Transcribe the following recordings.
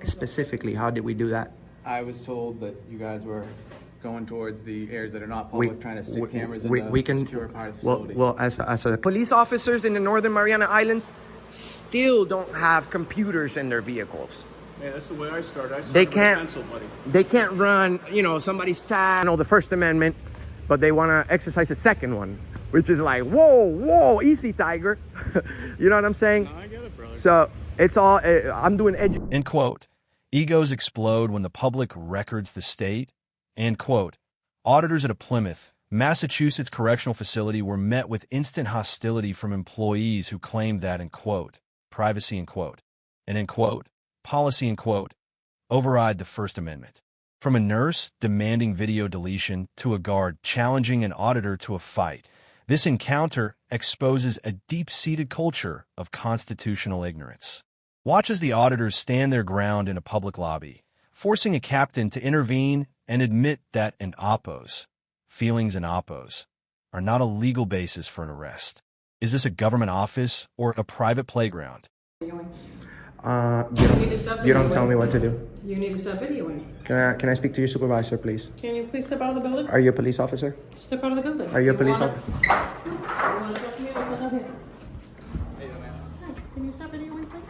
Specifically, how did we do that? I was told that you guys were going towards the areas that are not public, trying to stick cameras in the secure part of the facility. Well, as a police officers in the Northern Mariana Islands still don't have computers in their vehicles. Yeah, that's the way I started. They can't, with a pencil, buddy. They can't run, somebody's sad, the First Amendment, but they want to exercise the second one, which is like, whoa, easy, Tiger. You know what I'm saying? No, I get it, brother. So it's all, I'm doing End quote. Egos explode when the public records the state. End quote. Auditors at a Plymouth, Massachusetts correctional facility were met with instant hostility from employees who claimed that, end quote, privacy, end quote, and, end quote, policy, end quote, override the First Amendment. From a nurse demanding video deletion to a guard challenging an auditor to a fight, this encounter exposes a deep-seated culture of constitutional ignorance. Watch as the auditors stand their ground in a public lobby, forcing a captain to intervene and admit that feelings and oppos, are not a legal basis for an arrest. Is this a government office or a private playground? You don't tell me what to do. You need to stop videoing. Can I speak to your supervisor, please? Can you please step out of the building? Are you a police officer? Step out of the building. Are you a police officer? You want to talk to me? I'll come here. Hi, can you stop videoing, please?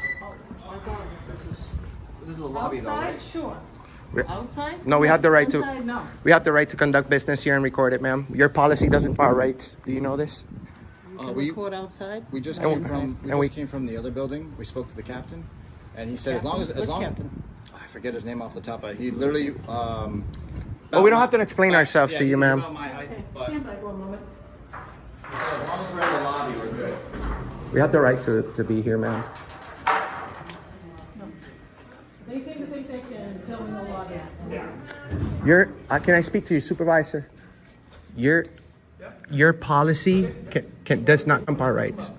Oh, God, this is a lobby, though, Outside? right? Sure. Outside? No, we have the right to. Inside, no. We have the right to conduct business here and record it, ma'am. Your policy doesn't bar rights. Do you know this? You can record outside? We just And came from the other building. We spoke to the captain, and he said Which captain? I forget his name off the top. But he literally. Well, we don't have to explain ourselves to you, ma'am. About my height, Okay, but stand by for a moment. he said as long as we're in the lobby, we're good. We have the right to be here, ma'am. They seem to think they can film in the lobby. Can I speak to your supervisor? Your policy does not compel rights.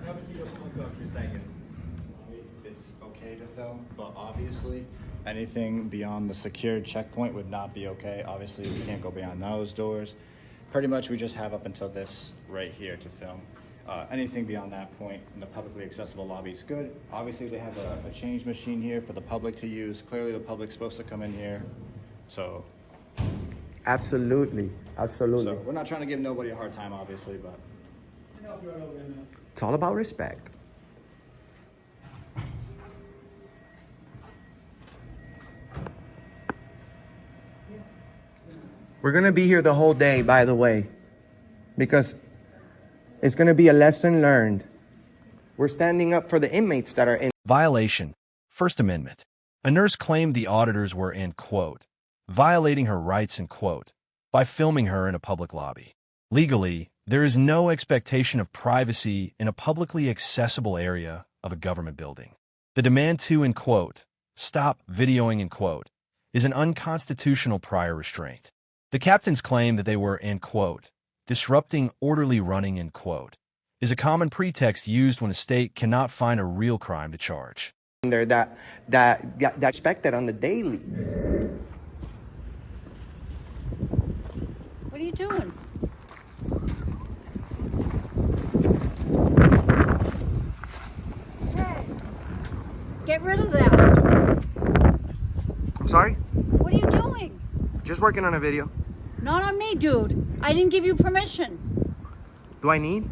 It's okay to film, but obviously anything beyond the secured checkpoint would not be okay. Obviously, we can't go beyond those doors. Pretty much, we just have up until this right here to film. Anything beyond that point in the publicly accessible lobby is good. Obviously, they have a change machine here for the public to use. Clearly, the public's supposed to come in here. So Absolutely. So we're not trying to give nobody a hard time, obviously, but It's all about respect. We're going to be here the whole day, by the way, because it's going to be a lesson learned. We're standing up for the inmates that are in. Violation. First Amendment. A nurse claimed the auditors were, end quote, violating her rights, end quote, by filming her in a public lobby. Legally, there is no expectation of privacy in a publicly accessible area of a government building. The demand to, end quote, stop videoing, end quote, is an unconstitutional prior restraint. The captain's claim that they were, end quote, disrupting orderly running, end quote, is a common pretext used when a state cannot find a real crime to charge. There that expected on the daily. What are you doing? Hey, get rid of that. I'm sorry? What are you doing? Just working on a video. Not on me, dude. I didn't give you permission. Do I need?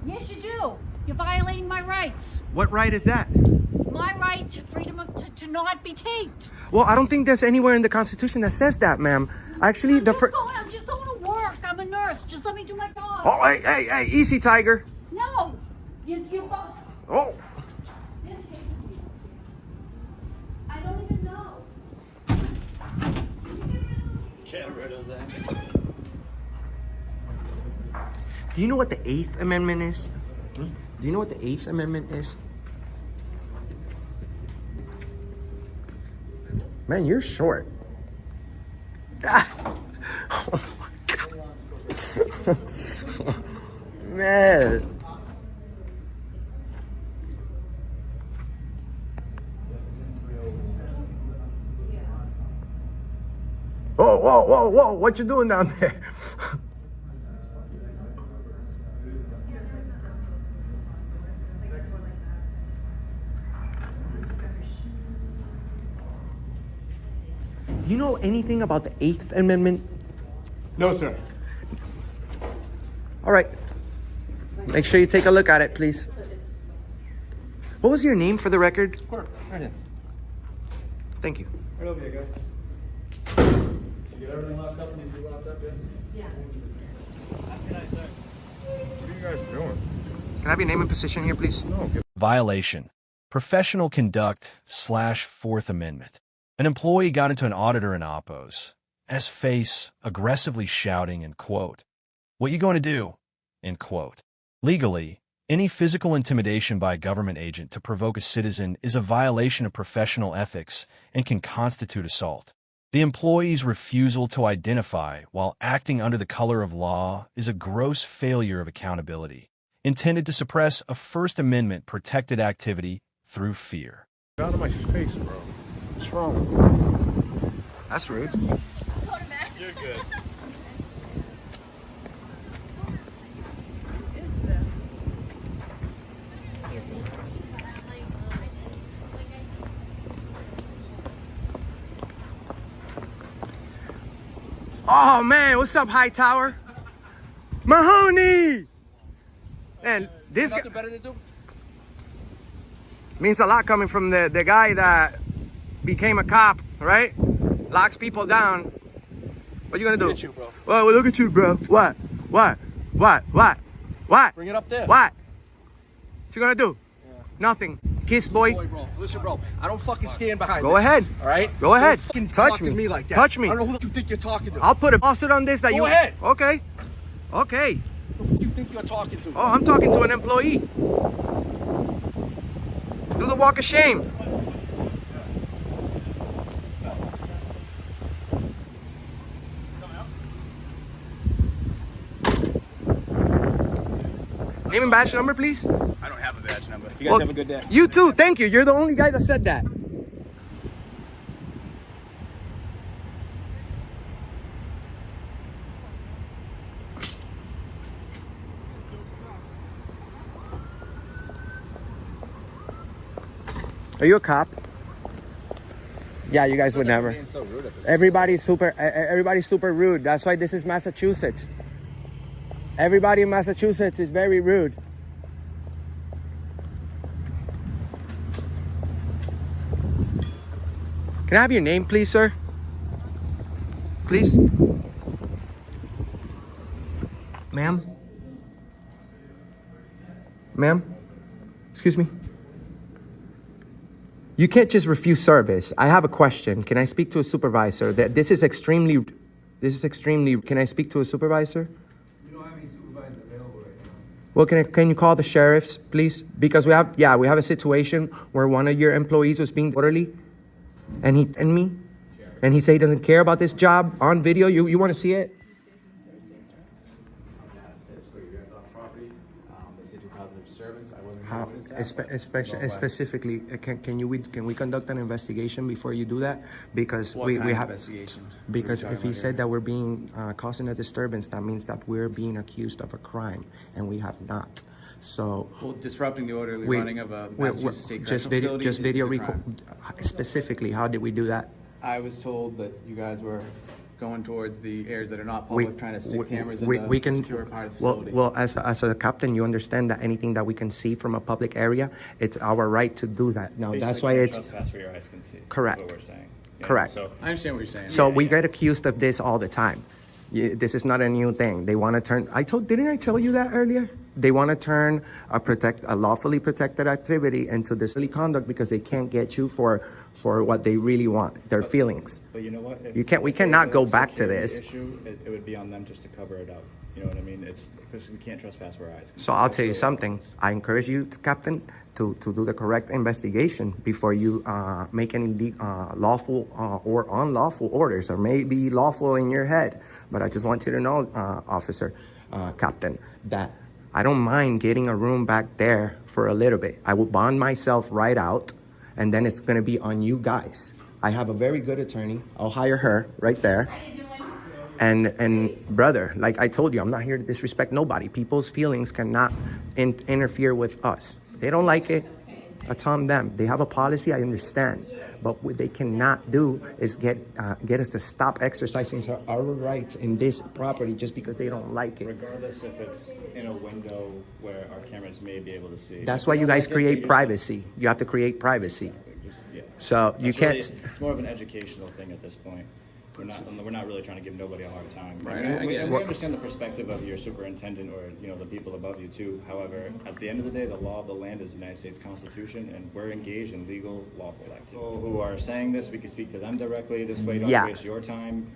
Yes, you do. You're violating my rights. What right is that? My right to freedom to not be taped. Well, I don't think there's anywhere in the Constitution that says that, ma'am. Actually, I'm just going to work. I'm a nurse. Just let me do my job. Oh, hey, easy, Tiger. No. You both. Oh. I don't even know. get rid of that. Do you know what the 8th Amendment is? Do you know what the 8th Amendment is? Man, you're short. Ah. Oh my God. Man. Whoa. What you doing down there? Do you know anything about the 8th Amendment? No, sir. All right. Make sure you take a look at it, please. What was your name for the record? Right in. Thank you. Right over here, guys. You get everything locked up and you locked up, yes? Good night, sir. What are you guys doing? Can I have your name and position here, please? No, Violation. Professional conduct / 4th Amendment. An employee got into an auditor in Oppos. S-face, aggressively shouting, and quote, "What you going to do?" End quote. Legally, any physical intimidation by a government agent to provoke a citizen is a violation of professional ethics and can constitute assault. The employee's refusal to identify while acting under the color of law is a gross failure of accountability, intended to suppress a First Amendment protected activity through fear. get out of my face, bro. What's wrong with you? That's rude. You're good. Oh man, what's up, Hightower? Mahoney! And this guy Nothing better to do? means a lot coming from the guy that became a cop, right? Locks people down. What you gonna do? Look at you, bro. Well, look at you, bro. What? Bring it up there. What you gonna do? Nothing. Kiss, boy. Boy, bro. Listen, bro. I don't fucking stand behind Go this, ahead. all right? Go ahead. Don't fucking Touch talk me. to me like that. Touch me. I don't know who you think you're talking to. I'll put a lawsuit on this that you. Go ahead. Okay. Okay. Who you think you're talking to? Oh, I'm talking to an employee. Do the walk of shame. Name and badge number, please. I don't have a badge number. You guys Well, have a good day. You too. Thank you. You're the only guy that said that. Are you a cop? Yeah, you guys would never. Being so rude at this. Everybody's super rude. That's why this is Massachusetts. Everybody in Massachusetts is very rude. Can I have your name, please, sir? Please. Ma'am? Ma'am? Excuse me? You can't just refuse service. I have a question. Can I speak to a supervisor? This is extremely, can I speak to a supervisor? We don't have any supervisors available right now. Well, can you call the sheriffs, please? Because we have a situation where one of your employees was being orderly, and he said he doesn't care about this job on video. You want to see it? How, specifically, can we conduct an investigation before you do that? Because we have investigation. because if he said that we're being causing a disturbance, that means that we're being accused of a crime, and we have not. So Well, disrupting the orderly we- running of a we- Massachusetts State just Correctional video, facility is a crime. specifically, how did we do that? I was told that you guys were going towards the areas that are not public, trying to stick cameras in the we can, secure part of the facility. well, as a captain, you understand that anything that we can see from a public area, it's our right to do that. Now, that's why it's Trespass where your eyes can see. Correct. That's what we're saying. Yeah, Correct. So I understand what you're saying. So we get accused of this all the time. This is not a new thing. They want to turn. Didn't I tell you that earlier? They want to turn a lawfully protected activity into disorderly conduct because they can't get you for what they really want, their feelings. But you know what? If, We if cannot there's go a back to security this. Issue, it would be on them just to cover it up. You know what I mean? It's because we can't trespass where our eyes can see. So I'll tell you something. I encourage you, Captain, to do the correct investigation before you make any lawful or unlawful orders, or maybe lawful in your head. But I just want you to know, Officer, Captain, that I don't mind getting a room back there for a little bit. I will bond myself right out, and then it's going to be on you guys. I have a very good attorney. I'll hire her right there. And brother, like I told you, I'm not here to disrespect nobody. People's feelings cannot interfere with us. They don't like it. That's on them. They have a policy, I understand. But what they cannot do is get us to stop exercising our rights in this property just because they don't like it. Regardless if it's in a window where our cameras may be able to see. That's why you guys create privacy. You have to create privacy. Yeah. So you can't. Really, it's more of an educational thing at this point. We're not really trying to give nobody a hard time. Right. We understand the perspective of your superintendent or the people above you too. However, at the end of the day, the law of the land is the United States Constitution, and we're engaged in legal, lawful activity. People who are saying this, we can speak to them directly. This way, don't waste your time.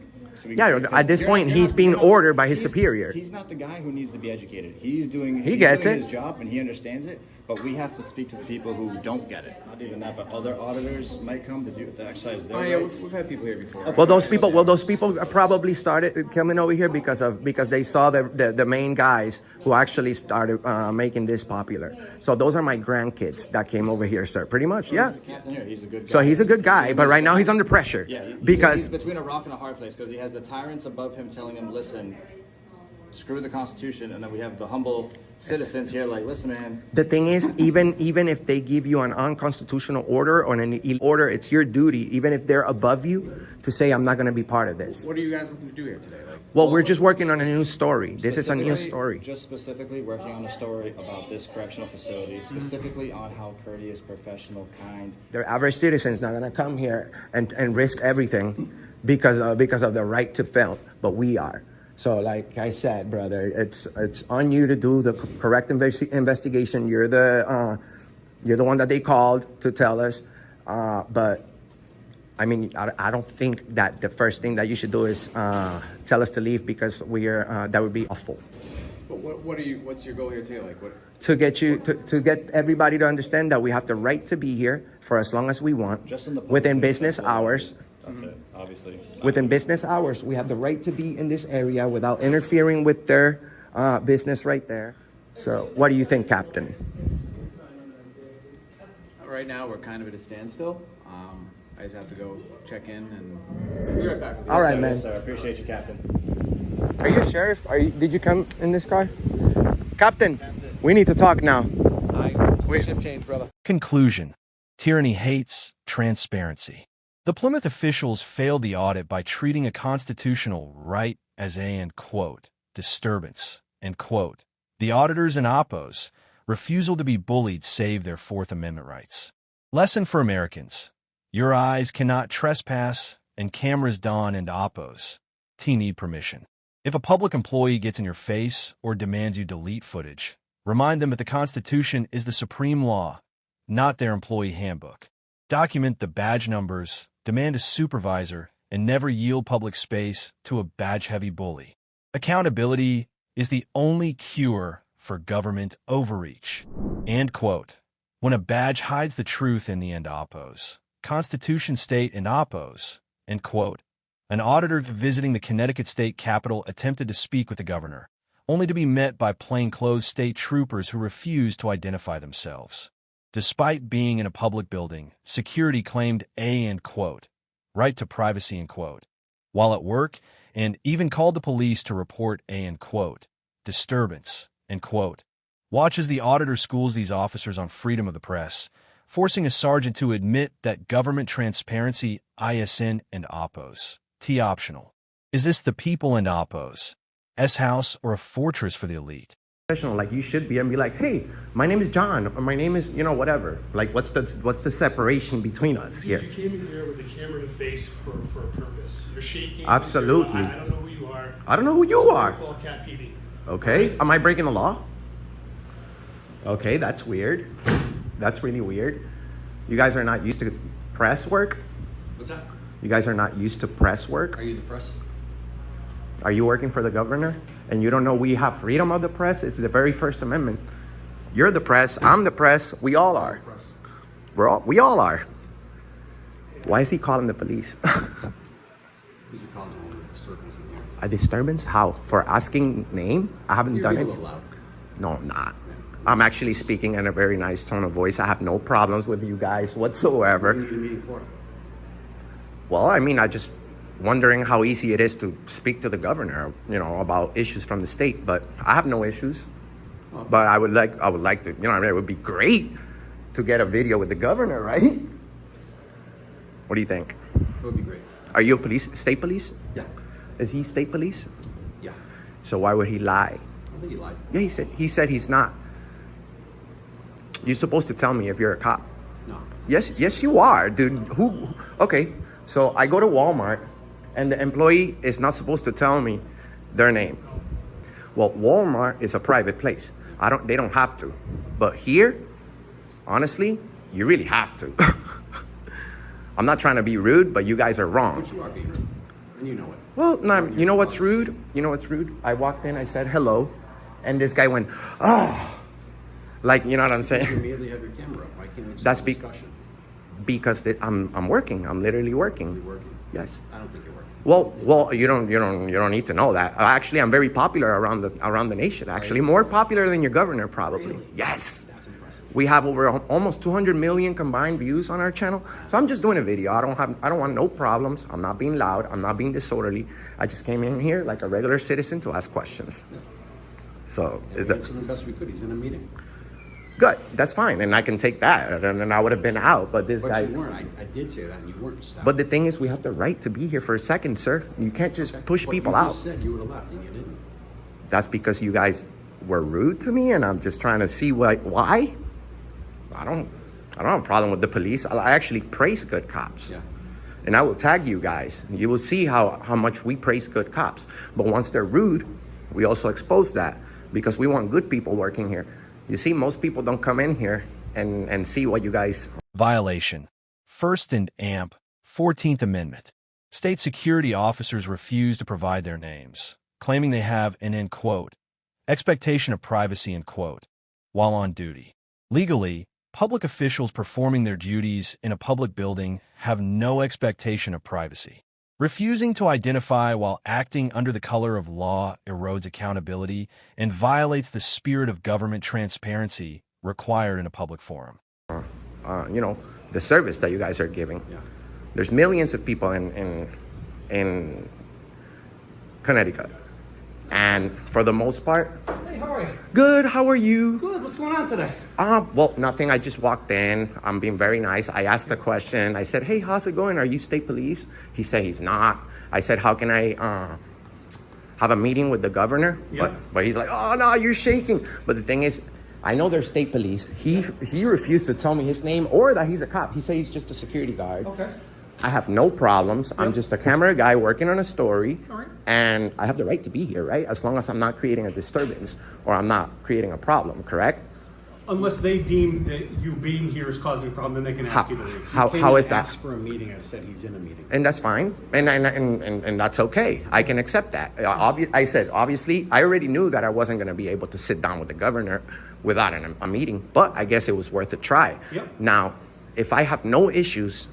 At this point, he's being ordered by his superior. He's not the guy who needs to be educated. He's doing his job and he understands it. But we have to speak to the people who don't get it. Not even that, but other auditors might come to exercise their rights. We've had people here before. Well, those people probably started coming over here because they saw the main guys who actually started making this popular. So those are my grandkids that came over here, sir. Pretty much, yeah. The captain here, he's a good guy. So he's a good guy, but right now he's under pressure. Yeah, because he's between a rock and a hard place because he has the tyrants above him telling him, listen, screw the Constitution, and then we have the humble citizens here like, listen, man. The thing is, even if they give you an unconstitutional order or an illegal order, it's your duty, even if they're above you, to say, I'm not going to be part of this. What are you guys looking to do here today? Well, we're just working on a new story. This is a new story. Just specifically working on a story about this correctional facility, specifically on how courteous, professional, kind. Their average citizen's not going to come here and risk everything because of the right to film, but we are. So like I said, brother, it's on you to do the correct investigation. You're the one that they called to tell us. But I mean, I don't think that the first thing that you should do is tell us to leave because that would be awful. But what's your goal here today? Like what? To get everybody to understand that we have the right to be here for as long as we want, within business hours. That's it, obviously. Within business hours, we have the right to be in this area without interfering with their business right there. So what do you think, Captain? Right now, we're kind of at a standstill. I just have to go check in and we'll be right back with you. All right, man. Yes, sir. Appreciate you, Captain. Are you a sheriff? Did you come in this car? Captain, we need to talk now. Shift change, brother. Conclusion. Tyranny hates transparency. The Plymouth officials failed the audit by treating a constitutional right as a, quote, disturbance, quote. The auditors and oppos refusal to be bullied save their Fourth Amendment rights. Lesson for Americans. Your eyes cannot trespass and cameras don and oppos. Need permission. If a public employee gets in your face or demands you delete footage, remind them that the Constitution is the supreme law, not their employee handbook. Document the badge numbers, demand a supervisor, and never yield public space to a badge-heavy bully. Accountability is the only cure for government overreach. And quote, when a badge hides the truth in the oppos, Constitution state and oppos, end quote. An auditor visiting the Connecticut State Capitol attempted to speak with the governor, only to be met by plainclothes state troopers who refused to identify themselves. Despite being in a public building, security claimed a, quote, right to privacy, end quote, while at work, and even called the police to report a, quote, disturbance, end quote. Watch as the auditor schools these officers on freedom of the press, forcing a sergeant to admit that government transparency, ISN, and oppos. T optional. Is this the people and oppos? S-house or a fortress for the elite? Like you should be and be like, hey, my name is John, or my name is, whatever. Like, what's the separation between us here? You came in here with a camera to face for a purpose. You're shaking. Absolutely. I don't know who you are. I don't know who you are. Call Cat PD. Okay. Am I breaking the law? Okay, that's weird. That's really weird. You guys are not used to press work? What's that? You guys are not used to press work? Are you the press? Are you working for the governor? And you don't know we have freedom of the press? It's the very First Amendment. You're the press. I'm the press. We all are. We all are. Why is he calling the police? A disturbance? How? For asking name? I haven't done it. No, I'm not. I'm actually speaking in a very nice tone of voice. I have no problems with you guys whatsoever. What are you meeting for? Well, I mean, I just wondering how easy it is to speak to the governor, about issues from the state. But I have no issues. But I would like to, it would be great to get a video with the governor, right? What do you think? It would be great. Are you a police, state police? Yeah. Is he state police? Yeah. So why would he lie? I think you lied. Yeah, he said he's not. You're supposed to tell me if you're a cop. No. Yes, you are, dude. Okay, so I go to Walmart, and the employee is not supposed to tell me their name. Well, Walmart is a private place. They don't have to. But here, honestly, you really have to. I'm not trying to be rude, but you guys are wrong. But you are being rude, and you know it. Well, no, you know what's rude? You know what's rude? I walked in, I said hello, and this guy went, oh. Like, you know what I'm You saying? immediately have your camera up. Why can't we just That's have a discussion? Because I'm working. I'm literally working. You're working? Yes. I don't think you're working. Well, you don't need to know that. Actually, I'm very popular around the nation. Actually, more popular than your governor, probably. Really? Yes. That's impressive. We have over almost 200 million combined views on our channel. So I'm just doing a video. I don't want no problems. I'm not being loud. I'm not being disorderly. I just came in here like a regular citizen to ask questions. So We answered the best we could. He's in a meeting. good? That's fine, and I can take that, and I would have been out. But this But guy. you weren't. I did say that, and you weren't. Stopped. But the thing is, we have the right to be here for a second, sir. You can't just push But people you out. just said you would have left, and you didn't. That's because you guys were rude to me, and I'm just trying to see why. I don't have a problem with the police. I actually praise good cops. Yeah. And I will tag you guys. You will see how much we praise good cops. But once they're rude, we also expose that because we want good people working here. You see, most people don't come in here and see what you guys. Violation. First and AMP, 14th Amendment. State security officers refuse to provide their names, claiming they have an, end quote, expectation of privacy, end quote, while on duty. Legally, public officials performing their duties in a public building have no expectation of privacy. Refusing to identify while acting under the color of law erodes accountability and violates the spirit of government transparency required in a public forum. The service that you guys are giving. Yeah. There's millions of people in Connecticut. And for the most part, Hey, how are you? good, how are you? Good. What's going on today? Well, nothing. I just walked in. I'm being very nice. I asked a question. I said, hey, how's it going? Are you state police? He said he's not. I said, how can I have a meeting with the governor? Yeah. But he's like, oh, no, you're shaking. But the thing is, I know they're state police. He refused to tell me his name or that he's a cop. He said he's just a security guard. Okay. I have no problems. I'm just a camera guy working on a story. All right. And I have the right to be here, right? As long as I'm not creating a disturbance or I'm not creating a problem, correct? Unless they deem that you being here is causing a problem, then they can ask you to leave. How is that? Ask for a meeting. I said he's in a meeting. And that's fine, and that's okay. I can accept that. I said, obviously, I already knew that I wasn't going to be able to sit down with the governor without a meeting, but I guess it was worth a try. Yep. Now, if I have no issues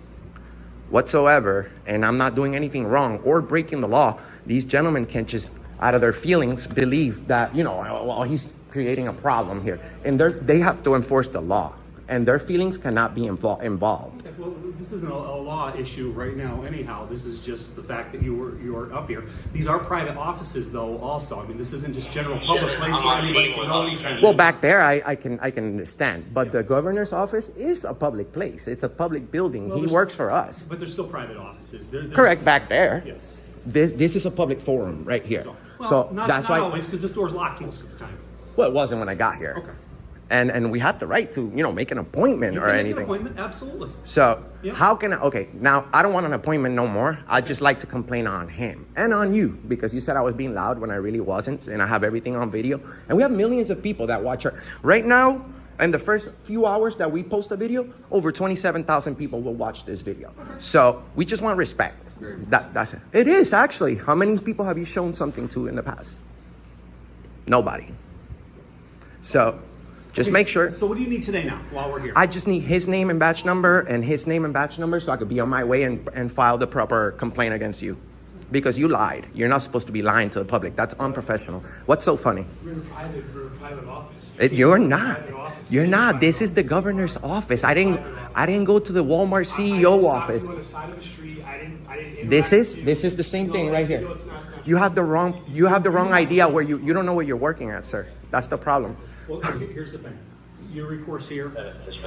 whatsoever, and I'm not doing anything wrong or breaking the law, these gentlemen can just, out of their feelings, believe that, well, he's creating a problem here. And they have to enforce the law, and their feelings cannot be involved. Okay, well, this isn't a law issue right now anyhow. This is just the fact that you are up here. These are private offices, though, also. I mean, this isn't just general public place where anybody can go anytime. Well, back there, I can understand. But the governor's office is a public place. It's a public building. Well, He there's- works for us. But they're still private offices. They're Correct, back there. Yes. This is a public forum right here. Well, So not that's not why. always, because this door's locked most of the time. Well, it wasn't when I got here. Okay. And we have the right to, make an appointment You or can make an anything. appointment, absolutely. So Yeah. how can okay, now I don't want an appointment no more. I'd just like to complain on him and on you because you said I was being loud when I really wasn't, and I have everything on video. And we have millions of people that watch our, right now, in the first few hours that we post a video, over 27,000 people will watch this video. So we just want respect. That's it. It is actually. How many people have you shown something to in the past? Nobody. So just Okay, make sure. So what do you need today now while we're here? I just need his name and badge number and his name and badge number so I could be on my way and file the proper complaint against you. Because you lied. You're not supposed to be lying to the public. That's unprofessional. What's so funny? We're in a private office. You're not. You're not. This is the governor's office. I didn't go to the Walmart CEO office. On the side of the street. I didn't This is the same thing right here. You have the wrong idea where you don't know where you're working at, sir. That's the problem. Well, here's the thing. Your recourse here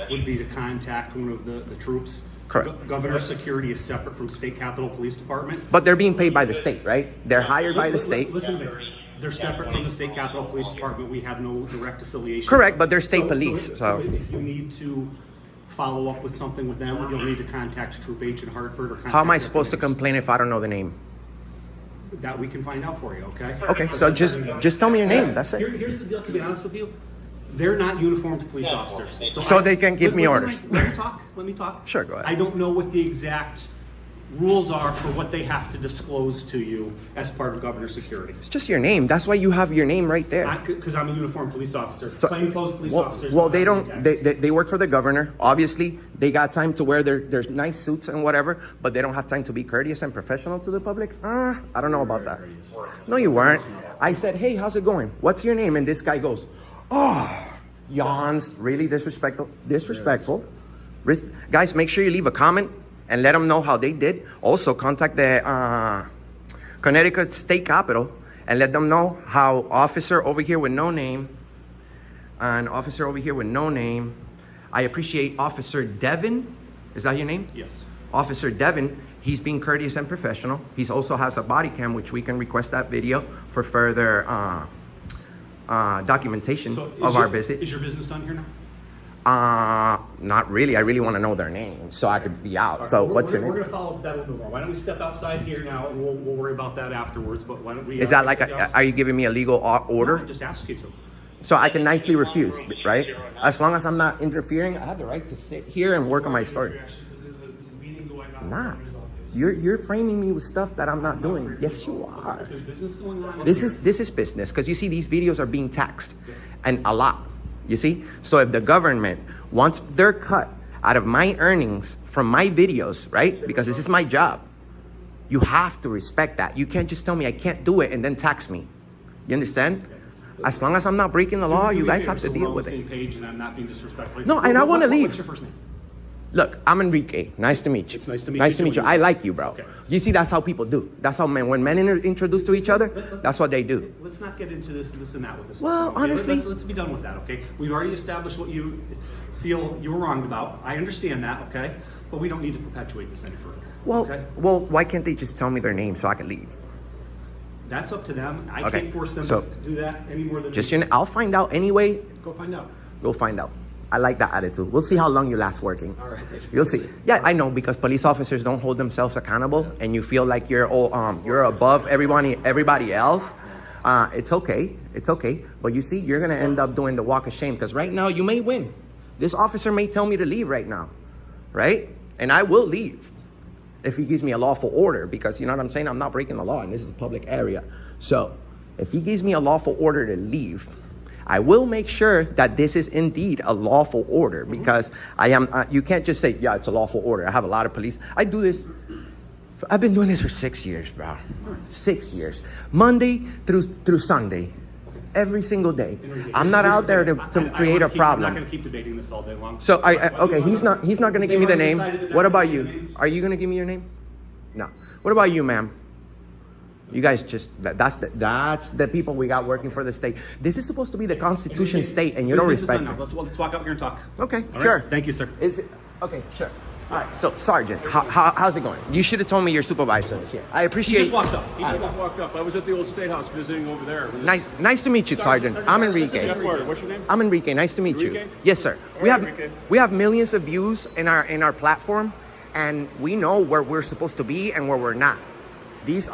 would be to contact one of the troops. Correct. Governor's security is separate from State Capitol Police Department. But they're being paid by the state, right? They're hired by the state. Listen to me. They're separate from the State Capitol Police Department. We have no direct affiliation. Correct, but they're state police, so. If you need to follow up with something with them, you'll need to contact Troop H in Hartford or contact How am I their supposed to commanders. complain if I don't know the name? That we can find out for you, okay? Okay, so just tell me your name, that's it. Here's the deal, to be honest with you. They're not uniformed police officers. So they can give me orders. Let me talk. Sure, go ahead. I don't know what the exact rules are for what they have to disclose to you as part of governor's security. It's just your name. That's why you have your name right there. Because I'm a uniformed police officer. So- Plainclothes police Well, officers. well, they have don't. tags. They work for the governor. Obviously, they got time to wear their nice suits and whatever, but they don't have time to be courteous and professional to the public. I don't know about that. No, you weren't. I said, "Hey, how's it going? What's your name?" And this guy goes, "Oh, yawns. Really disrespectful. Disrespectful." Guys, make sure you leave a comment and let them know how they did. Also, contact the Connecticut State Capitol and let them know how officer over here with no name, an officer over here with no name. I appreciate Officer Devin. Is that your name? Yes. Officer Devin, he's being courteous and professional. He also has a body cam, which we can request that video for further documentation of our visit. Is your business done here now? Not really. I really want to know their name so I could be out. All right, So we're what's your going name? to follow up with that a little bit more. Why don't we step outside here now and we'll worry about that afterwards. But why don't we? Is that like, step outside? are you giving me a legal order? No, I just asked you to. So I can nicely refuse, right? As long as I'm not interfering, I have the right to sit here and work on my story. There's a meeting going on in the Nah, governor's office. you're framing me with stuff that I'm not doing. Yes, you are. If there's business going on. This is business, because you see these videos are being taxed, and a lot. You see, so if the government wants their cut out of my earnings from my videos, right? Because this is my job. You have to respect that. You can't just tell me I can't do it and then tax me. You understand? As long as I'm not breaking the law, you guys have to deal with We're on it. the same page, and I'm not being disrespectful. No, and I wanna leave. What's your first name? Look, I'm Enrique. Nice to meet you. It's nice to meet Nice you to meet too. you. I like you, bro. Okay. You see, that's how people do. That's how men, when men introduce to each other, that's what they do. Let's not get into this and that with this. Well, okay? honestly- let's be done with that, okay? We've already established what you feel you were wrong about. I understand that, okay? But we don't need to perpetuate this any further. Well, okay? well, why can't they just tell me their name so I can leave? That's up to them. I Okay, can't force them so- to do that any more than Just I'll find out anyway. Go find out. Go find out. I like that attitude. We'll see how long you last working. All right. You'll see. Yeah, I know, because police officers don't hold themselves accountable, and you feel like you're above everybody else. It's okay. It's okay. But you see, you're gonna end up doing the walk of shame, because right now you may win. This officer may tell me to leave right now, right? And I will leave if he gives me a lawful order, because you know what I'm saying? I'm not breaking the law, and this is a public area. So if he gives me a lawful order to leave, I will make sure that this is indeed a lawful order, because I am. You can't just say, yeah, it's a lawful order. I have a lot of police. I do this. I've been doing this for 6 years, bro. 6 years, Monday through Sunday, every single day. I'm not out there to create a I'm problem. not going to keep debating this all day long. So okay, he's not going to give me the name. What about you? Names. Are you going to give me your name? No. What about you, ma'am? You guys just that's the people we got working for the state. This is supposed to be the Constitution state, and you don't Business is respect done it. now. Let's walk out here and talk. Okay, All sure. right? Thank you, sir. Is it okay? Sure. All right. So, Sergeant, how's it going? You should have told me your supervisor was here. I He appreciate. just walked up. He just Walked up. I was at the old State House visiting over there. Nice to meet you, Sergeant. I'm Enrique. Jeff Carter, what's your name? I'm Enrique. Nice to meet you. Enrique? Yes, sir. right, Enrique. We have millions of views in our platform, and we know where we're supposed to be and where we're not. This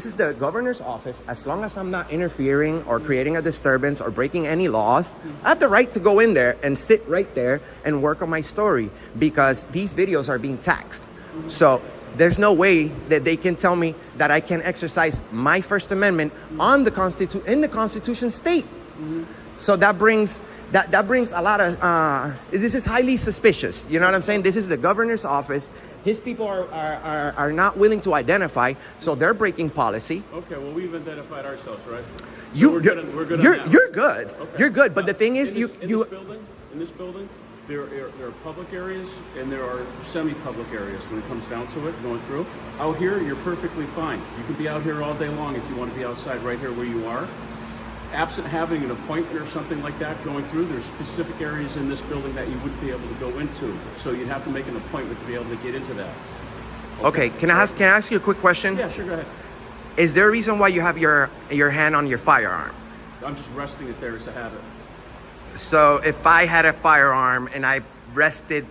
is the governor's office. As long as I'm not interfering or creating a disturbance or breaking any laws, I have the right to go in there and sit right there and work on my story, because these videos are being taxed. So there's no way that they can tell me that I can exercise my First Amendment on the in the Constitution state. So that brings a lot of this is highly suspicious. You know what I'm saying? This is the governor's office. His people are not willing to identify, so they're breaking policy. Okay, well, we've identified ourselves, right? So You're we're good on that. You're good. Okay. You're good. But the thing is, in this building, there are public areas and there are semi-public areas when it comes down to it, going through. Out here, you're perfectly fine. You can be out here all day long if you want to be outside right here where you are. absent having an appointment or something like that going through, there's specific areas in this building that you wouldn't be able to go into. So you'd have to make an appointment to be able to get into that. Okay, can I ask you a quick question? Yeah, sure, go ahead. Is there a reason why you have your hand on your firearm? I'm just resting it there as a habit. So if I had a firearm and I rested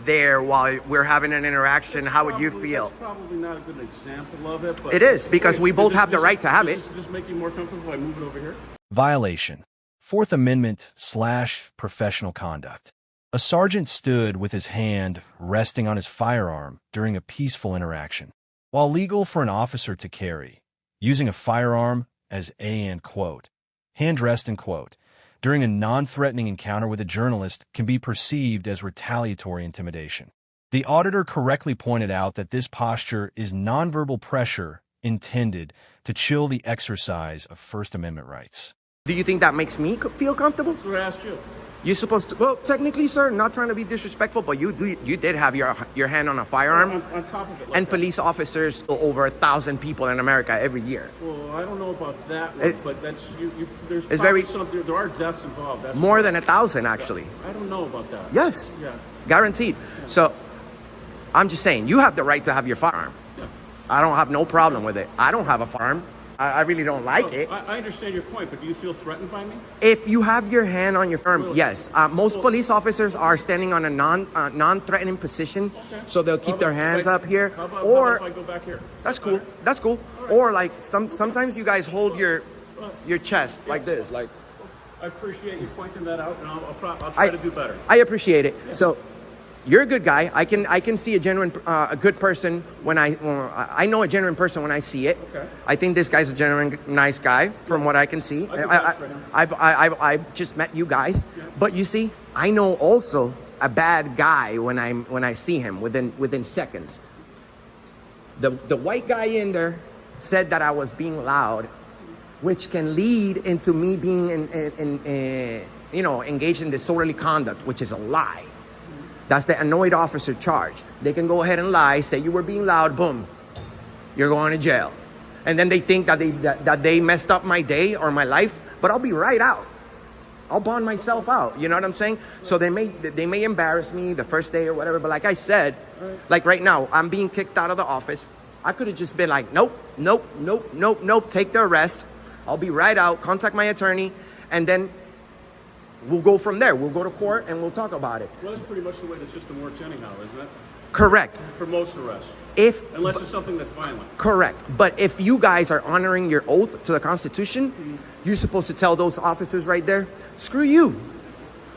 there while we're having an interaction, how would you feel? That's probably not a good example of it, but it is, because we both have the right to have it. Does this make you more comfortable if I move it over here? Violation. Fourth Amendment/professional conduct. A sergeant stood with his hand resting on his firearm during a peaceful interaction. While legal for an officer to carry, using a firearm as and quote, hand rest and quote, during a non-threatening encounter with a journalist can be perceived as retaliatory intimidation. The auditor correctly pointed out that this posture is nonverbal pressure intended to chill the exercise of First Amendment rights. Do you think that makes me feel comfortable? That's what I asked you. You're supposed to, well, technically, sir, not trying to be disrespectful, but you did have your hand on a firearm. On top of it. Like and that. Police officers, over 1,000 people in America every year. Well, I don't know about that one, but that's there's it's probably very there are deaths involved. That's more than 1,000 actually. I don't know about that. Yes. Yeah. Guaranteed. Yeah. So, I'm just saying, you have the right to have your firearm. Yeah. I don't have no problem with it. I don't have a firearm. I really don't like it. I understand your point, but do you feel threatened by me? If you have your hand on your firearm, yes. Most police officers are standing on a non-threatening position, okay. So they'll keep their hands up here. How about if I go back here? That's cool. That's cool. Right. Or like sometimes you guys hold your chest like this, like. I appreciate you pointing that out, and I'll try to do better. I appreciate it. Yeah. So. You're a good guy. I can see a genuine, a good person when I know a genuine person when I see it. Okay. I think this guy's a genuine, nice guy from what I can see. I've just met you guys, yeah. But you see, I know also a bad guy when I see him within seconds. The white guy in there said that I was being loud, which can lead into me being engaged in disorderly conduct, which is a lie. That's the annoyed officer charge. They can go ahead and lie, say you were being loud, boom, you're going to jail. And then they think that they messed up my day or my life, but I'll be right out. I'll bond myself out. You know what I'm saying? So they may embarrass me the first day or whatever, but like I said, like right now, I'm being kicked out of the office. I could have just been like, nope, take the arrest. I'll be right out, contact my attorney, and then we'll go from there. We'll go to court and we'll talk about it. Well, that's pretty much the way the system works anyhow, isn't it? Correct. For most arrests. Unless it's something that's violent. Correct. But if you guys are honoring your oath to the Constitution, you're supposed to tell those officers right there, screw you.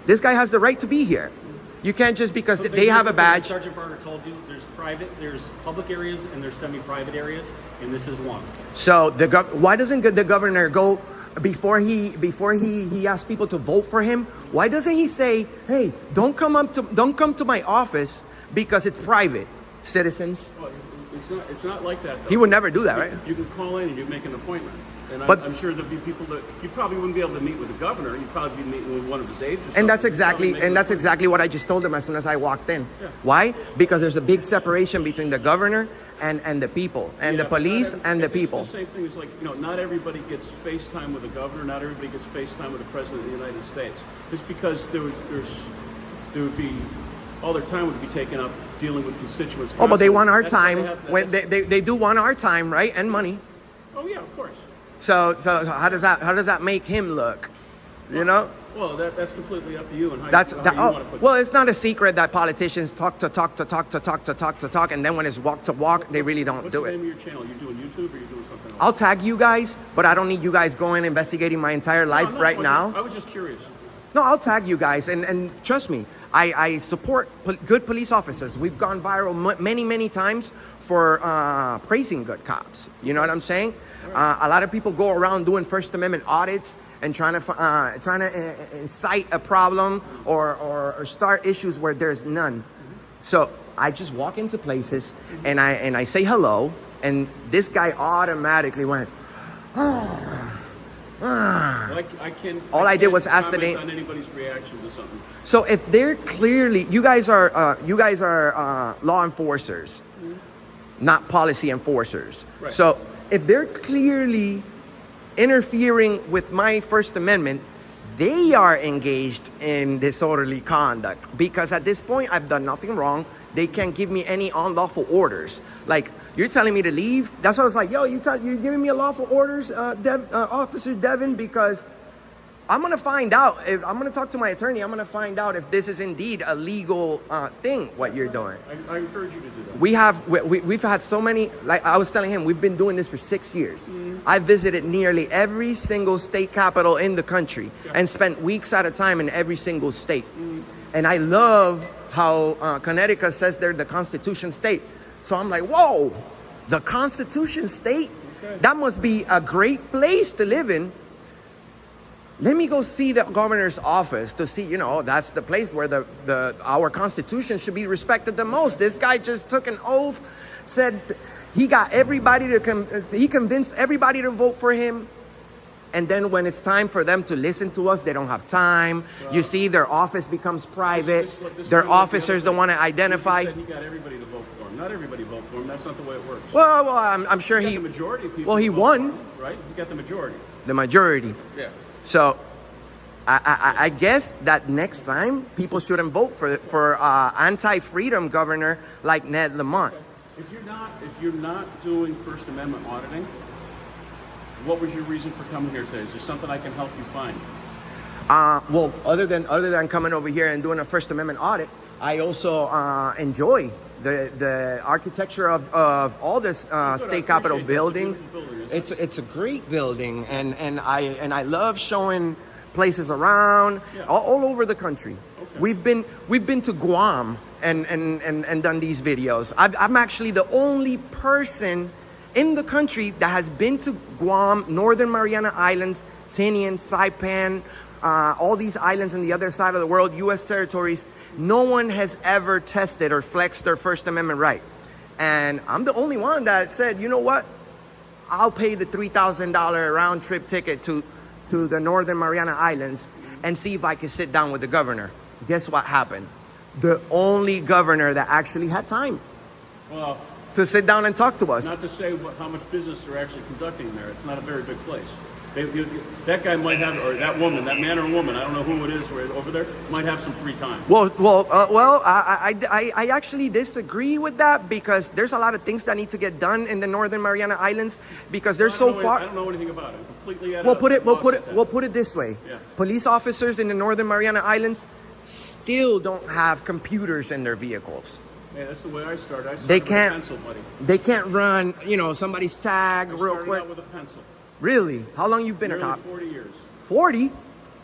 This guy has the right to be here. You can't just because they have a badge. Sergeant Barker told you there's public areas and there's semi-private areas, and this is one. So why doesn't the governor go before he asks people to vote for him? Why doesn't he say, hey, don't come to my office because it's private, citizens? Well, it's not like that, though. He would never do that, right? You can call in and you make an appointment. And I'm sure there'd be people that you probably wouldn't be able to meet with the governor. You'd probably be meeting with one of his aides or something. And that's exactly what I just told him as soon as I walked in. Yeah. Why? Because there's a big separation between the governor and the people, and the police and the people. It's the same thing as not everybody gets FaceTime with the governor. Not everybody gets FaceTime with the president of the United States. It's because there would be all their time would be taken up dealing with constituents. Oh, but they want our time. They do want our time, right? And money. Oh yeah, of course. So how does that make him look? You know? Well, that's completely up to you and how you want to put it. Well, it's not a secret that politicians talk, and then when it's walk to walk, they really don't do it. What's the name of your channel? You doing YouTube or you doing something else? I'll tag you guys, but I don't need you guys going investigating my entire life right now. I was just curious. No, I'll tag you guys, and trust me, I support good police officers. We've gone viral many times for praising good cops. You know what I'm saying? A lot of people go around doing First Amendment audits and trying to incite a problem or start issues where there's none. So I just walk into places and I say hello, and this guy automatically went, All I did was ask the name. On anybody's reaction to something. So if they're clearly, you guys are law enforcers, not policy enforcers. Right. So if they're clearly interfering with my First Amendment, they are engaged in disorderly conduct, because at this point I've done nothing wrong. They can't give me any unlawful orders. Like, you're telling me to leave? That's why I was like, yo, you're giving me unlawful orders, Officer Devin, because I'm gonna find out. If I'm gonna talk to my attorney, I'm gonna find out if this is indeed a legal thing, what you're doing. I encourage you to do that. We've had so many, like I was telling him, we've been doing this for 6 years. I visited nearly every single state capital in the country and spent weeks at a time in every single state. And I love how Connecticut says they're the Constitution state. So I'm like, whoa, the Constitution state? That must be a great place to live in. Let me go see the governor's office to see, that's the place where our Constitution should be respected the most. This guy just took an oath, said he got everybody he convinced everybody to vote for him. And then when it's time for them to listen to us, they don't have time. You see, their office becomes private. Their officers don't want to identify. He got everybody to vote for him. Not everybody vote for him. That's not the way it works. Well, I'm sure the majority of people. Well, he won. Him, right? He got the majority. The majority. Yeah. So, I guess that next time people shouldn't vote for anti-freedom governor like Ned Lamont. If you're not doing First Amendment auditing, what was your reason for coming here today? Is there something I can help you find? Well, other than coming over here and doing a First Amendment audit, I also enjoy the architecture of all this state capitol buildings. It's a great building, and I love showing places around all over the country. Okay. We've been to Guam and done these videos. I'm actually the only person in the country that has been to Guam, Northern Mariana Islands, Tinian, Saipan, all these islands on the other side of the world, U.S. territories. No one has ever tested or flexed their First Amendment right. And I'm the only one that said, you know what? I'll pay the $3,000 round trip ticket to the Northern Mariana Islands and see if I can sit down with the governor. Guess what happened? The only governor that actually had time to sit down and talk to us. Not to say how much business they're actually conducting there. It's not a very big place. That guy might have, or that woman, that man or woman, I don't know who it is right over there, might have some free time. I actually disagree with that, because there's a lot of things that need to get done in the Northern Mariana Islands, because they're so far. I don't know anything about it. I'm completely We'll put it this way. Yeah. Police officers in the Northern Mariana Islands still don't have computers in their vehicles. Yeah, that's the way I started. I started they with can't, a pencil, buddy. They can't run, somebody's tag real quick. Out with a pencil. Really? How long you been Nearly a cop? 40 years. 40?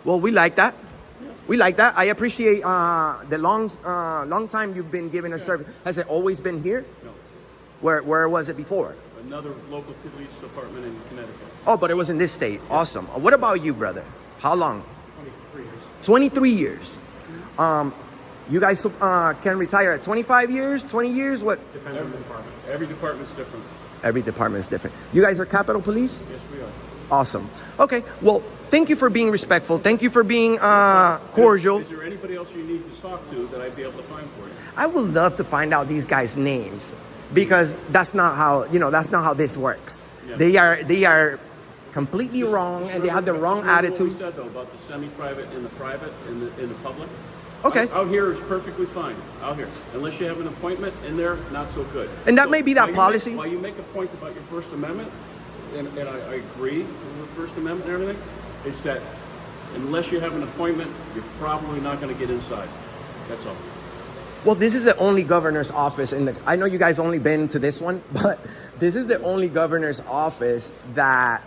Well, we like that. Yeah. We like that. I appreciate the long time you've been giving us service. Has it always been here? No. Where was it before? Another local police department in Connecticut. Oh, but it was in this state. Awesome. What about you, brother? How long? 23 years. 23 years. You guys can retire at 25 years, 20 years? What? Depends on the department. Every department's different. Every department is different. You guys are Capitol Police? Yes, we are. Awesome. Okay. Well, thank you for being respectful. Thank you for being cordial. Is there anybody else you need to talk to that I'd be able to find for you? I would love to find out these guys' names, because that's not how this works. Yeah. They are completely wrong, and they have the wrong attitude. What we said though about the semi-private and the private and in the public. Okay. Out here is perfectly fine. Out here, unless you have an appointment in there, not so good. And that may be that policy. While you make a point about your First Amendment, and I agree with the First Amendment and everything, is that unless you have an appointment, you're probably not going to get inside. That's all. Well, this is the only governor's office I know you guys only been to this one, but this is the only governor's office that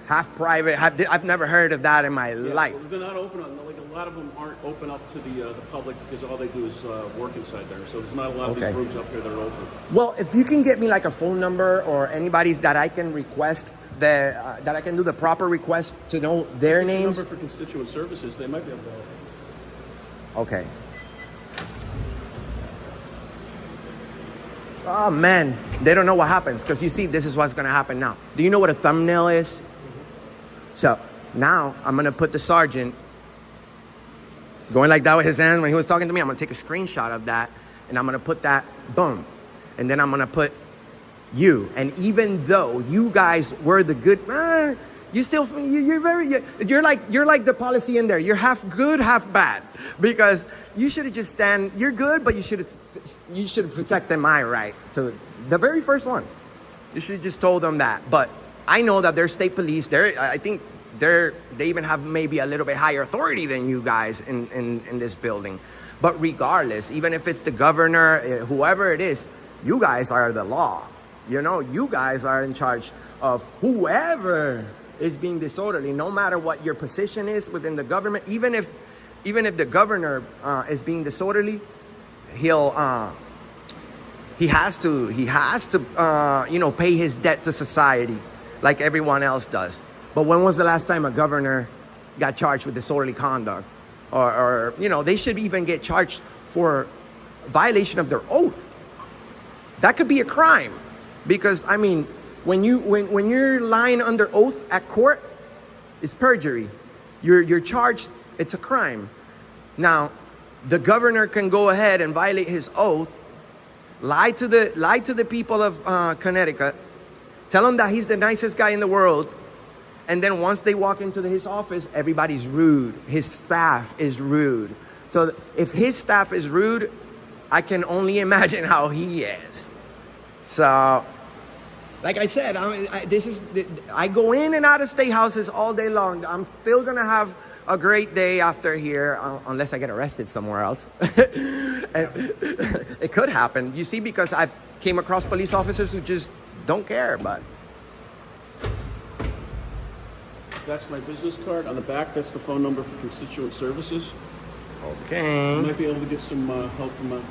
half private. I've never heard of that in my life. Well, they're not open. Like a lot of them aren't open up to the public, because all they do is work inside there. So there's not a lot of these rooms up here that are open. Well, if you can get me like a phone number or anybody's that I can request that I can do the proper request to know their names. Number for constituent services, they might be able to help. Okay. Oh man, they don't know what happens, because you see, this is what's gonna happen now. Do you know what a thumbnail is? So now I'm gonna put the sergeant going like that with his hand when he was talking to me. I'm gonna take a screenshot of that, and I'm gonna put that, boom. And then I'm gonna put You. And even though you guys were the good, you're like the policy in there. You're half good, half bad, because you should have just you're good, but you should have protected my right to the very first one. You should have just told them that. But I know that they're state police. I think they even have maybe a little bit higher authority than you guys in this building. But regardless, even if it's the governor, whoever it is, you guys are the law. You know, you guys are in charge of whoever is being disorderly, no matter what your position is within the government. Even if the governor is being disorderly, he has to pay his debt to society like everyone else does. But when was the last time a governor got charged with disorderly conduct? Or they should even get charged for violation of their oath. That could be a crime, because I mean, when you're lying under oath at court, it's perjury. You're charged. It's a crime. Now, the governor can go ahead and violate his oath, lie to the people of Connecticut, tell them that he's the nicest guy in the world, and then once they walk into his office, everybody's rude. His staff is rude. So if his staff is rude, I can only imagine how he is. So, like I said, I go in and out of state houses all day long. I'm still gonna have a great day after here, unless I get arrested somewhere else. It could happen, you see, because I've came across police officers who just don't care. But that's my business card. On the back, that's the phone number for constituent services. okay. You might be able to get some help from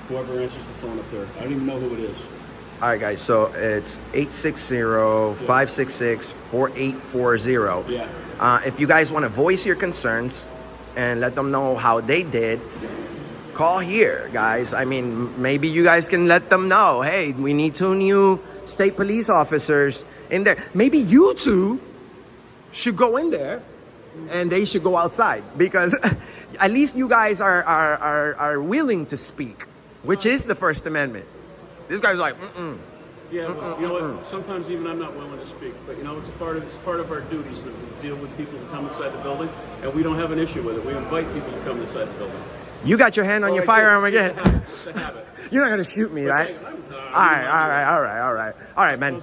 whoever answers the phone up there. I don't even know who it is. All right, guys. So it's 860-566-4840. Yeah. If you guys want to voice your concerns and let them know how they did, call here, guys. I mean, maybe you guys can let them know, hey, we need 2 new state police officers in there. Maybe you two should go in there and they should go outside, because at least you guys are willing to speak, which is the First Amendment. This guy's like, Yeah, well, you know what? Sometimes even I'm not willing to speak, but it's part of our duties to deal with people who come inside the building, and we don't have an issue with it. We invite people to come inside the building. You got your hand on your firearm again. It's a habit. You're not gonna shoot me, right? All right, man.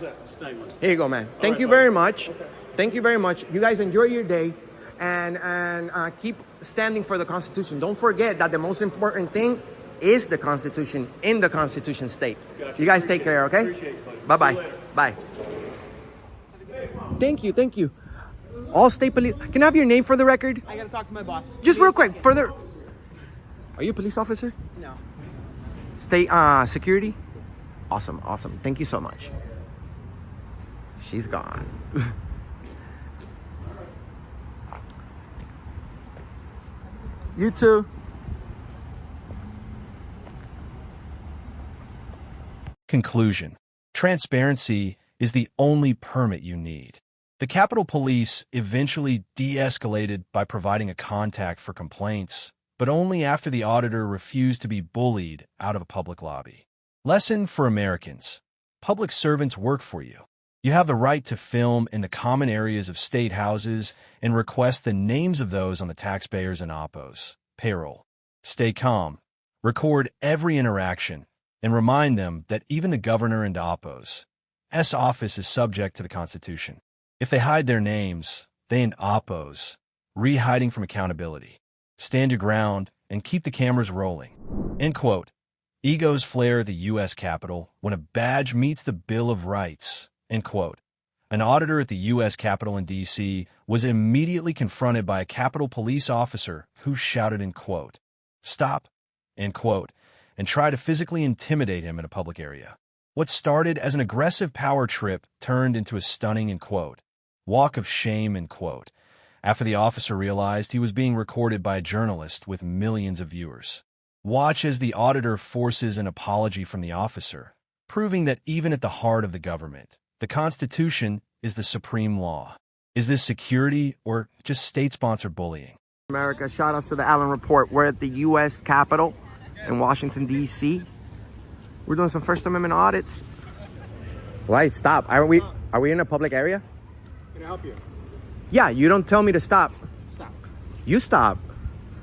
Here you go, man. Thank you very much. Thank you very much. You guys enjoy your day, and keep standing for the Constitution. Don't forget that the most important thing is the Constitution in the Constitution state. You guys take care, okay? Bye-bye. Bye. Thank you. All state police. Can I have your name for the record? I gotta talk to my boss. Just real quick, further. Are you a police officer? No. State security? Awesome. Thank you so much. She's gone. You too. Conclusion. Transparency is the only permit you need. The Capitol Police eventually de-escalated by providing a contact for complaints, but only after the auditor refused to be bullied out of a public lobby. Lesson for Americans. Public servants work for you. You have the right to film in the common areas of state houses and request the names of those on the taxpayers and oppos' payroll. Stay calm. Record every interaction and remind them that even the governor and oppos' office is subject to the Constitution. If they hide their names, they and oppos' re-hiding from accountability. Stand your ground and keep the cameras rolling. End quote. Egos flare the U.S. Capitol when a badge meets the Bill of Rights. End quote. An auditor at the U.S. Capitol in D.C. was immediately confronted by a Capitol police officer who shouted, end quote, "Stop," end quote, and tried to physically intimidate him in a public area. What started as an aggressive power trip turned into a stunning, end quote, walk of shame, end quote, after the officer realized he was being recorded by a journalist with millions of viewers. Watch as the auditor forces an apology from the officer, proving that even at the heart of the government, the Constitution is the supreme law. Is this security or just state-sponsored bullying? America, shout outs to the Allen Report. We're at the U.S. Capitol in Washington, D.C. We're doing some First Amendment audits. Why? Stop. Are we in a public area? Can I help you? Yeah, you don't tell me to stop. Stop. You stop.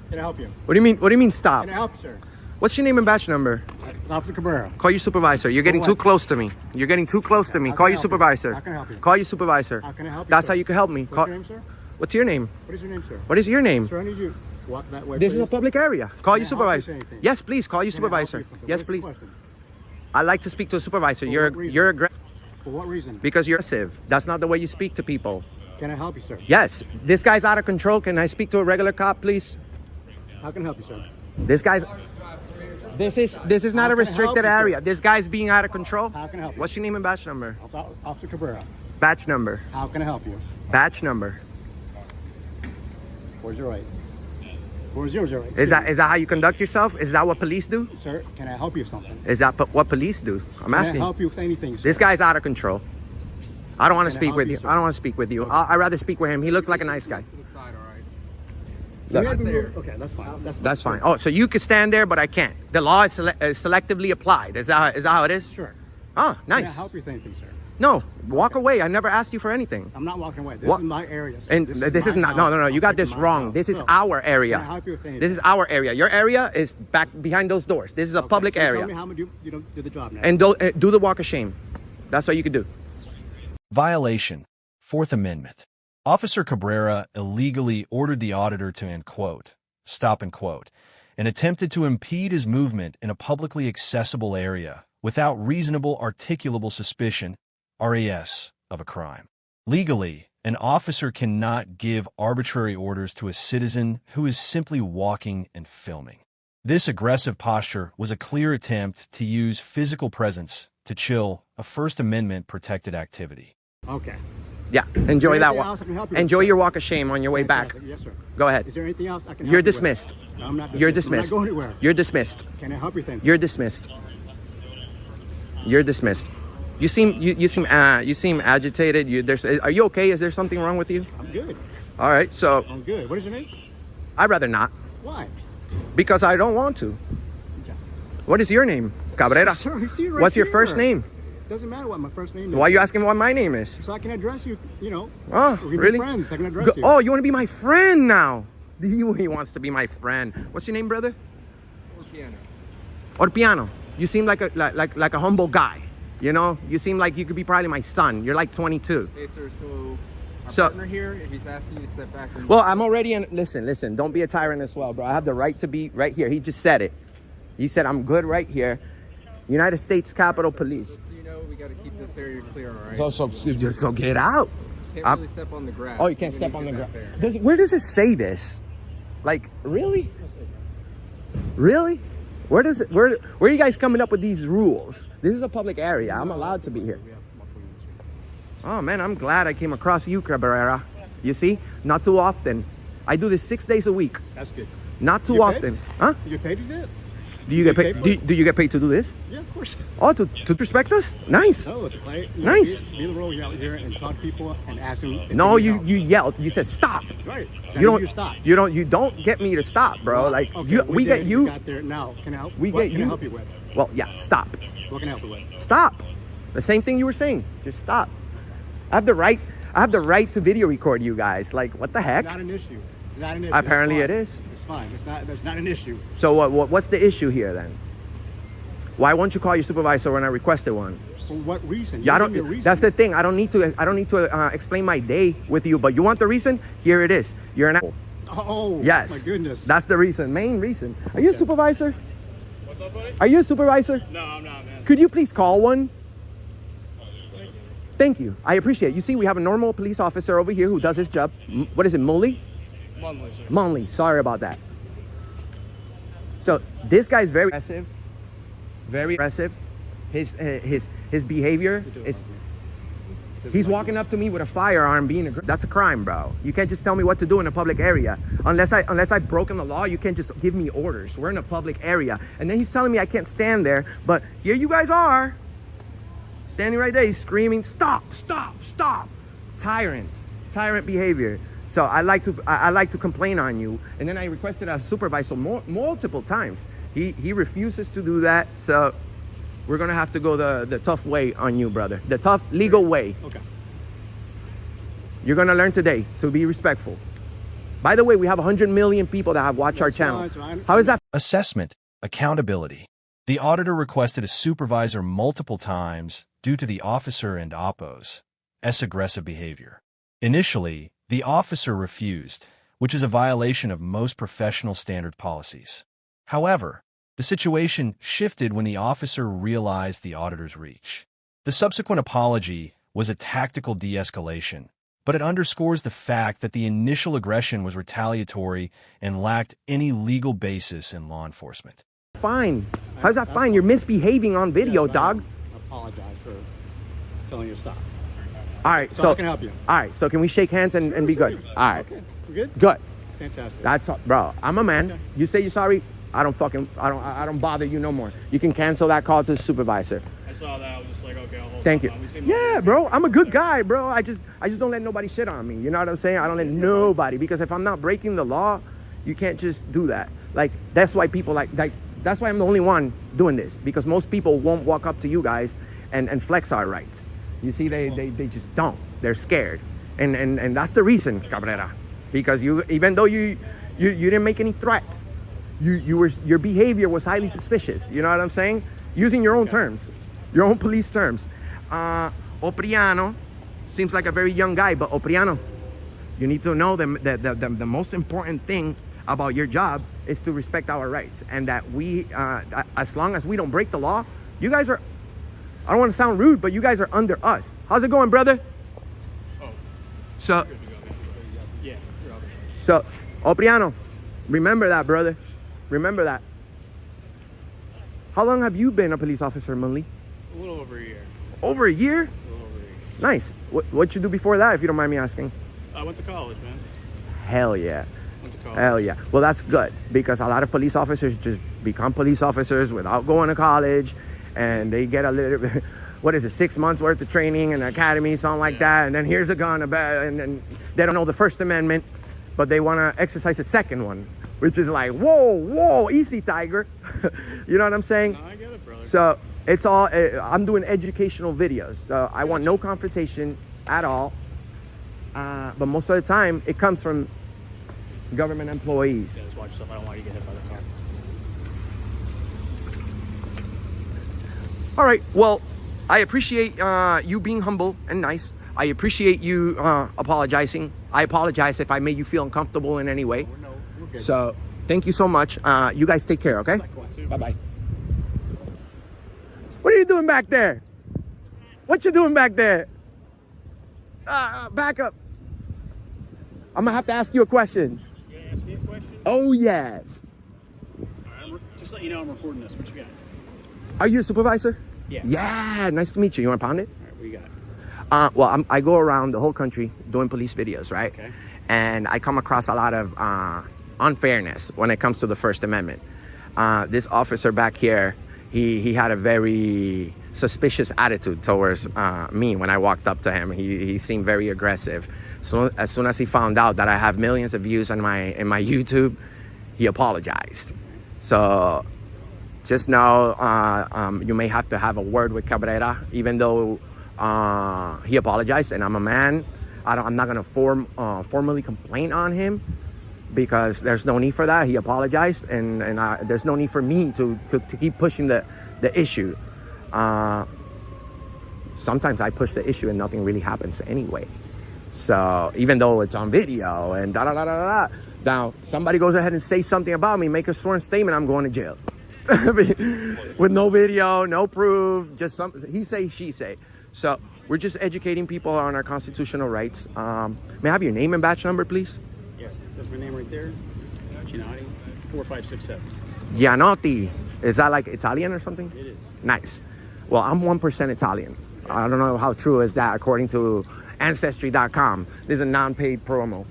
Can I help you? What do you mean? What do you mean stop? Can I help you, sir? What's your name and badge number? Officer Cabrera. Call your supervisor. You're getting what? too close to me. You're getting too close to me. How Call can I your help you? supervisor. How can I help you? Call your supervisor. How can I help you, That's sir? how you can help me. What's your name, sir? What's your name? What is your name, sir? What is your name? Sir, I need you to walk that way, This please. is a public area. Call your Can I help you with supervisor. anything? Yes, please. Call your Can I help supervisor. you with something? Yes, What is please. your question? I'd like to speak to a supervisor. For You're what reason? aggressive For what reason? because you're aggressive. That's not the way you speak to people. Can I help you, sir? Yes, this guy's out of control. Can I speak to a regular cop, please? How can I help you, sir? This guy's. This is not How a can I help restricted you, sir? area. This guy's being out of control. How can I help you? What's your name and badge number? Officer Cabrera. Badge number. How can I help you? Badge number. 408. 400. Is that how you conduct yourself? Is that what police do? Sir, can I help you with something? Is that what police do? I'm Can I asking. help you with anything, sir? This guy's out of control. I don't want to Can I speak help with you, you. sir? I don't want to speak with you. I'd rather speak with him. He looks like a nice guy. Can you Look. help me move? Okay, that's fine. That's fine. Oh, so you can stand there, but I can't. The law is selectively applied. Is that how it is? Sure. Oh, Can I nice. help you with anything, sir? No, walk away. I never asked you for anything. I'm not walking away. This What? is my area, sir. And this is my not. house. No. You got I'm this taking my wrong. house. This is So, our area. Can I help you with anything? This is our area. Your area is back behind those doors. This is a Okay, public so Tell area. me how you don't do the job now. And do the walk of shame. That's what you can do. Violation. Fourth Amendment. Officer Cabrera illegally ordered the auditor to, end quote, stop and quote, and attempted to impede his movement in a publicly accessible area without reasonable articulable suspicion, RAS, of a crime. Legally, an officer cannot give arbitrary orders to a citizen who is simply walking and filming. This aggressive posture was a clear attempt to use physical presence to chill a First Amendment protected activity. Okay. Yeah, enjoy that anything one. else I can help you with, Enjoy sir? your walk of shame on your way back. Fantastic. Yes, sir. Go ahead. Is there anything else I can help You're you with? dismissed. No, I'm not dismissed. You're dismissed. I'm not going anywhere. You're dismissed. Can I help you with anything? You're dismissed. You're dismissed. You seem agitated. Are you okay? Is there something wrong with you? I'm good. All right. So I'm good. What is your name? I'd rather not Why? because I don't want to. Okay. What is your name? Cabrera. Sir, you see it right What's your here. first name? Doesn't matter what my first name is. Why are you asking what my name is? So I can address you, you know. Oh, we can be really? friends. I can address you. Oh, you want to be my friend now? He wants to be my friend. What's your name, brother? Orpiano. You seem like a humble guy. You know, you seem like you could be probably my son. You're like 22. Hey, sir, so our So- partner here, if he's asking you to step back and... Well, I'm already in. Listen. Don't be a tyrant as well, bro. I have the right to be right here. He just said it. He said I'm good right here. United States Capitol Police. Just so you know, we got to keep this area clear, all right? So get out. Can't really step on the grass. Oh, you can't step on the ground. Where does it say this? Like, really? Really? Where are you guys coming up with these rules? This is a public area. I'm allowed to be here. Oh man, I'm glad I came across you, Cabrera. You see, not too often. I do this 6 days a week. That's good. Not too You get often. paid? Huh? You get paid to do it? Do you get You paid? get paid for Do you get paid to do this? Yeah, of course. Oh, to respect us? Nice. No, to play. You Nice. Be the role out here and talk to people and ask them. if No, they need you help. yelled. You said stop. Right. So You don't. You stop. You don't get me to stop, bro. Well, Like okay, we get did. you. Got there. Now, can I help? We what get can you. I help you with? Well, yeah. Stop. What can I help you with? Stop. The same thing you were saying. Just stop. I have the right to video record you guys. Like, what the heck? It's not an issue. It's not an issue. Apparently That's it fine. is. It's fine. That's not an issue. So what's the issue here then? Why won't you call your supervisor when I requested one? For what reason? Yeah, I You give me a don't. reason. That's the thing. I don't need to explain my day with you. But you want the reason? Here it is. You're an asshole. Oh, Yes. my goodness. That's the reason. Main reason. Are you a supervisor? What's up, buddy? Are you a supervisor? No, I'm not, man. Could you please call one? Thank you. I appreciate it. You see, we have a normal police officer over here who does his job. What is it, Mully? Monley. Sorry about that. So this guy's very aggressive. Very aggressive. His behavior is. He's walking up to me with a firearm, that's a crime, bro. You can't just tell me what to do in a public area. Unless I've broken the law, you can't just give me orders. We're in a public area. And then he's telling me I can't stand there, but here you guys are. Standing right there, he's screaming, stop. Tyrant behavior. So I like to complain on you. And then I requested a supervisor multiple times. He refuses to do that. So we're gonna have to go the tough way on you, brother. The tough legal way. Okay. You're gonna learn today to be respectful. By the way, we have 100 million people that have watched our channel. How is that? Assessment. Accountability. The auditor requested a supervisor multiple times due to the officer and oppo's aggressive behavior. Initially, the officer refused, which is a violation of most professional standard policies. However, the situation shifted when the officer realized the auditor's reach. The subsequent apology was a tactical de-escalation, but it underscores the fact that the initial aggression was retaliatory and lacked any legal basis in law enforcement. Fine. How's that fine? You're misbehaving on video, dog. I apologize for telling you to stop. All right, So I can help you. All right, so can we shake hands and be good? All right. Okay. We're good? Good. Fantastic. That's all, bro. I'm a man. Okay. You say you're sorry, I don't bother you no more. You can cancel that call to the supervisor. I saw that. I was just like, okay, I'll hold Thank you. on. We seem Yeah, like- bro. I'm a good guy, bro. I just don't let nobody shit on me. You know what I'm saying? I don't let nobody, because if I'm not breaking the law, you can't just do that. Like, that's why people like that's why I'm the only one doing this, because most people won't walk up to you guys and flex our rights. You see, they just don't. They're scared. And that's the reason, Cabrera. Because even though you didn't make any threats, your behavior was highly suspicious. You know what I'm saying? Using your own terms, your own police terms. Opriano seems like a very young guy, but Opriano, you need to know the most important thing about your job is to respect our rights, and that we, as long as we don't break the law, you guys are, I don't want to sound rude, but you guys are under us. How's it going, brother? Oh, So, good to go, man. Yeah, you're up. so, Opriano, remember that, brother. Remember that. How long have you been a police officer, Munley? A little over a year. Over a year? A little over a year. Nice. What'd you do before that, if you don't mind me asking? I went to college, man. Hell yeah. Went to college. Hell yeah. Well, that's good, because a lot of police officers just become police officers without going to college, and they get a little bit, what is it, 6 months worth of training in the academy, something like that, and then here's a gun, and they don't know the First Amendment, but they want to exercise the second one, which is like, whoa, easy, Tiger. You know what I'm saying? No, I get it, brother. So it's all, I'm doing educational videos, so I want no confrontation at all, but most of the time it comes from government employees. Yeah, just watch yourself. I don't want you to get hit by the car. All right, well, I appreciate you being humble and nice. I appreciate you apologizing. I apologize if I made you feel uncomfortable in any way. We're good. So thank you so much. You guys take care, okay? Bye-bye. What are you doing back there? What you doing back there? Back up. I'm gonna have to ask you a question. You gonna ask me a question? Oh, yes. All right, just let you know I'm recording this. What you got? Are you a supervisor? Yeah. Yeah, nice to meet you. You wanna pound it? All right, what you got? Well, I go around the whole country doing police videos, right? Okay. And I come across a lot of unfairness when it comes to the First Amendment. This officer back here, he had a very suspicious attitude towards me when I walked up to him. He seemed very aggressive. So as soon as he found out that I have millions of views on my YouTube, he apologized. So just know you may have to have a word with Cabrera, even though he apologized and I'm a man. I'm not gonna formally complain on him, because there's no need for that. He apologized, and there's no need for me to keep pushing the issue. Sometimes I push the issue and nothing really happens anyway. So even though it's on video and now somebody goes ahead and says something about me, make a sworn statement, I'm going to jail. With no video, no proof, just something he say, she say. So we're just educating people on our constitutional rights. May I have your name and badge number, please? Yeah, that's my name right there. Giannotti, 4567. Giannotti. Is that like Italian or something? It is. Nice. Well, I'm 1% Italian. I don't know how true is that according to Ancestry.com. This is a non-paid promo.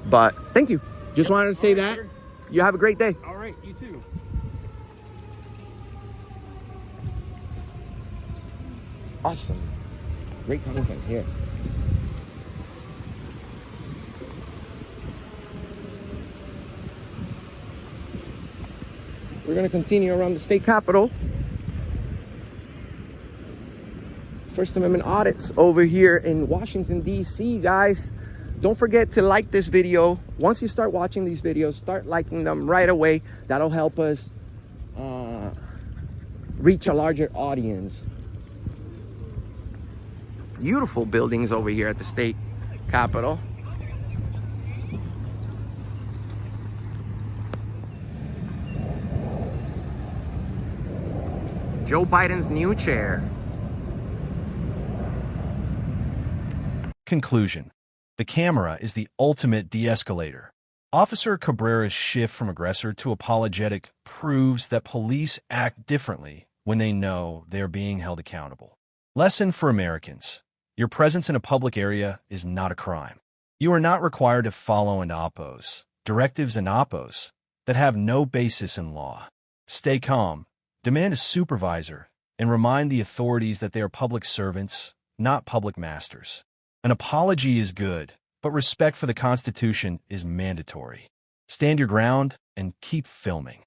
But thank you. Just wanted to say that. Sir. You have a great day. All right, you too. Awesome. Great content here. We're going to continue around the state capitol. First Amendment audits over here in Washington, D.C., guys. Don't forget to like this video. Once you start watching these videos, start liking them right away. That'll help us reach a larger audience. Beautiful buildings over here at the state capitol. Joe Biden's new chair. Conclusion. The camera is the ultimate de-escalator. Officer Cabrera's shift from aggressor to apologetic proves that police act differently when they know they are being held accountable. Lesson for Americans. Your presence in a public area is not a crime. You are not required to follow and oppose directives and oppos that have no basis in law. Stay calm, demand a supervisor, and remind the authorities that they are public servants, not public masters. An apology is good, but respect for the Constitution is mandatory. Stand your ground and keep filming.